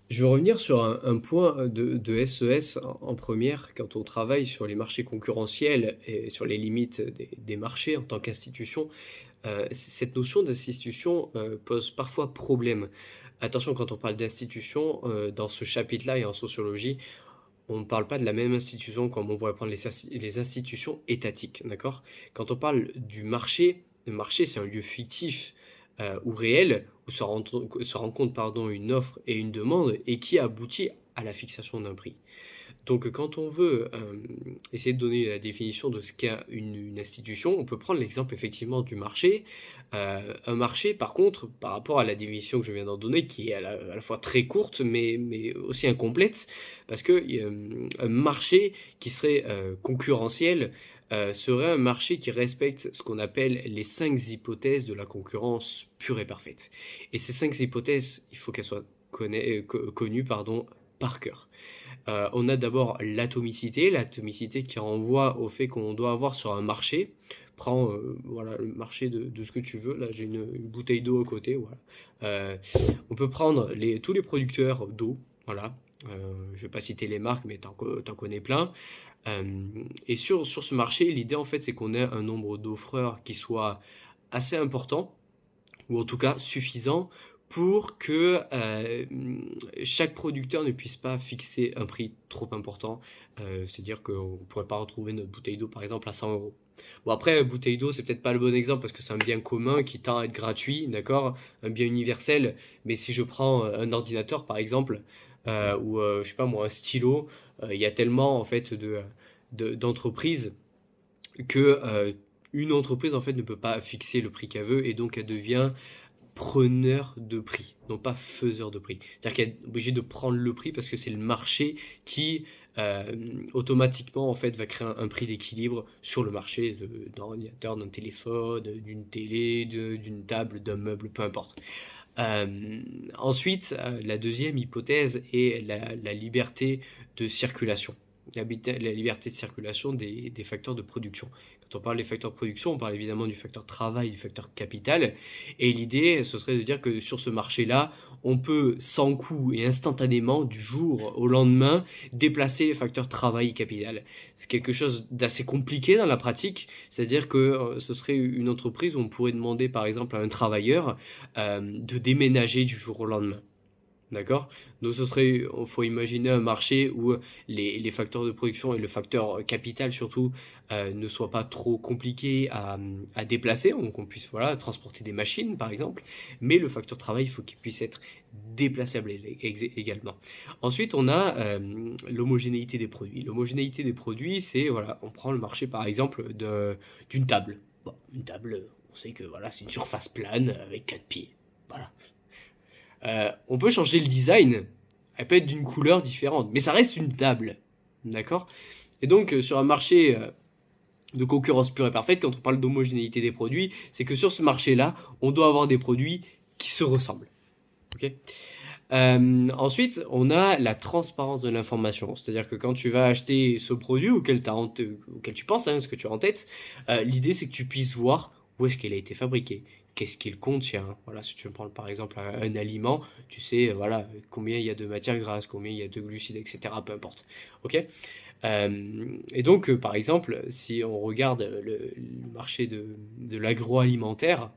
Je veux revenir sur un point de SES en première, quand on travaille sur les marchés concurrentiels et sur les limites des marchés en tant qu'institution. Cette notion d'institution pose parfois problème. Attention, quand on parle d'institution, dans ce chapitre-là et en sociologie, on ne parle pas de la même institution comme on pourrait prendre les institutions étatiques, d'accord? Quand on parle du marché, le marché c'est un lieu fictif ou réel où se rencontre pardon, une offre et une demande et qui aboutit à la fixation d'un prix. Donc quand on veut essayer de donner la définition de ce qu'est une institution, on peut prendre l'exemple effectivement du marché. Un marché, par contre, par rapport à la définition que je viens d'en donner, qui est à la fois très courte mais aussi incomplète, parce que un marché qui serait concurrentiel serait un marché qui respecte ce qu'on appelle les 5 hypothèses de la concurrence pure et parfaite. Et ces 5 hypothèses, il faut qu'elles soient connues pardon, par cœur. On a d'abord l'atomicité qui renvoie au fait qu'on doit avoir sur un marché. Prends voilà, le marché de ce que tu veux. Là, j'ai une bouteille d'eau à côté. Voilà. On peut prendre tous les producteurs d'eau. Voilà. Je ne vais pas citer les marques, mais t'en connais plein. Et sur ce marché, l'idée en fait, c'est qu'on ait un nombre d'offreurs qui soit assez important, ou en tout cas suffisant pour que chaque producteur ne puisse pas fixer un prix trop important. C'est-à-dire qu'on ne pourrait pas retrouver notre bouteille d'eau par exemple à 100 euros. Bon après, bouteille d'eau, c'est peut-être pas le bon exemple parce que c'est un bien commun qui tend à être gratuit, d'accord? Un bien universel. Mais si je prends un ordinateur par exemple, ou je sais pas moi, un stylo, il y a tellement en fait d'entreprises que une entreprise en fait ne peut pas fixer le prix qu'elle veut et donc elle devient preneur de prix, non pas faiseur de prix. C'est-à-dire qu'elle est obligée de prendre le prix parce que c'est le marché qui automatiquement en fait va créer un prix d'équilibre sur le marché d'un ordinateur, d'un téléphone, d'une télé, d'une table, d'un meuble, peu importe. Ensuite, la deuxième hypothèse est la liberté de circulation. La liberté de circulation des facteurs de production. Quand on parle des facteurs de production, on parle évidemment du facteur travail, du facteur capital. Et l'idée, ce serait de dire que sur ce marché-là, on peut sans coût et instantanément, du jour au lendemain, déplacer les facteurs travail et capital. C'est quelque chose d'assez compliqué dans la pratique, c'est-à-dire que ce serait une entreprise où on pourrait demander par exemple à un travailleur de déménager du jour au lendemain. D'accord? Donc ce serait, il faut imaginer un marché où les facteurs de production et le facteur capital surtout ne soient pas trop compliqués à déplacer, donc on puisse voilà, transporter des machines par exemple, mais le facteur travail, il faut qu'il puisse être déplaçable également. Ensuite, on a l'homogénéité des produits. L'homogénéité des produits, c'est, voilà, on prend le marché par exemple d'une table. Bon, une table, on sait que voilà, c'est une surface plane avec 4 pieds. Voilà. On peut changer le design, elle peut être d'une couleur différente, mais ça reste une table, d'accord? Et donc sur un marché de concurrence pure et parfaite, quand on parle d'homogénéité des produits, c'est que sur ce marché-là, on doit avoir des produits qui se ressemblent, ok? Ensuite, on a la transparence de l'information, c'est-à-dire que quand tu vas acheter ce produit auquel tu penses, hein, ce que tu as en tête, l'idée c'est que tu puisses voir où est-ce qu'il a été fabriqué, qu'est-ce qu'il contient. Voilà, si tu prends par exemple un aliment, tu sais voilà combien il y a de matières grasses, combien il y a de glucides, etc. Peu importe. Ok. Et donc, par exemple, si on regarde le marché de l'agroalimentaire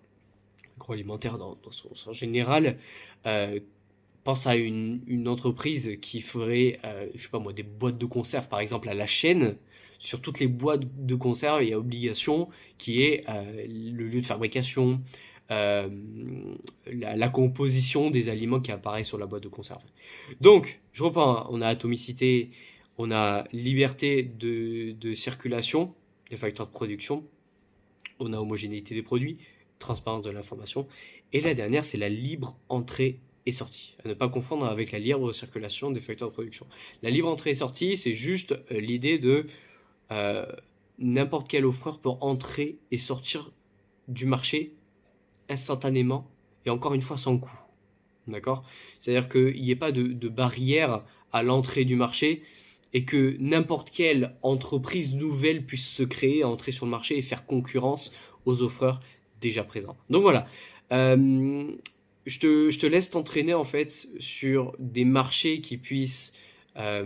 dans son sens général, euh, pense à une entreprise qui ferait, je sais pas moi, des boîtes de conserve par exemple à la chaîne. Sur toutes les boîtes de conserve, il y a obligation qui est le lieu de fabrication, euh, la composition des aliments qui apparaît sur la boîte de conserve. Donc, je reprends, hein, on a atomicité, on a liberté de circulation, des facteurs de production, on a homogénéité des produits, transparence de l'information, et la dernière, c'est la libre entrée et sortie. À ne pas confondre avec la libre circulation des facteurs de production. La libre entrée et sortie, c'est juste l'idée de euh, n'importe quel offreur peut entrer et sortir du marché instantanément et encore une fois sans coût. D'accord? C'est-à-dire qu'il n'y ait pas de barrière à l'entrée du marché et que n'importe quelle entreprise nouvelle puisse se créer, entrer sur le marché et faire concurrence aux offreurs déjà présents. Donc voilà. Euh, je te laisse t'entraîner en fait sur des marchés qui puissent euh,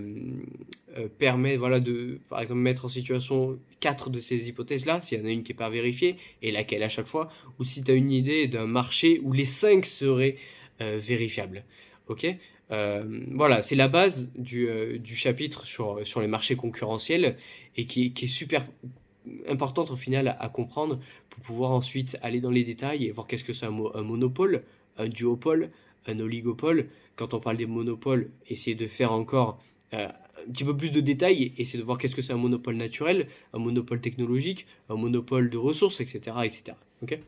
permettre, voilà, de, par exemple, mettre en situation quatre de ces hypothèses-là, s'il y en a une qui n'est pas vérifiée, et laquelle à chaque fois, ou si tu as une idée d'un marché où les cinq seraient vérifiables. Ok? Voilà, c'est la base du chapitre sur les marchés concurrentiels et qui est super importante au final à comprendre pour pouvoir ensuite aller dans les détails et voir qu'est-ce que c'est un monopole, un duopole, un oligopole. Quand on parle des monopoles, essayer de faire encore un petit peu plus de détails et essayer de voir qu'est-ce que c'est un monopole naturel, un monopole technologique, un monopole de ressources, etc. etc. Ok?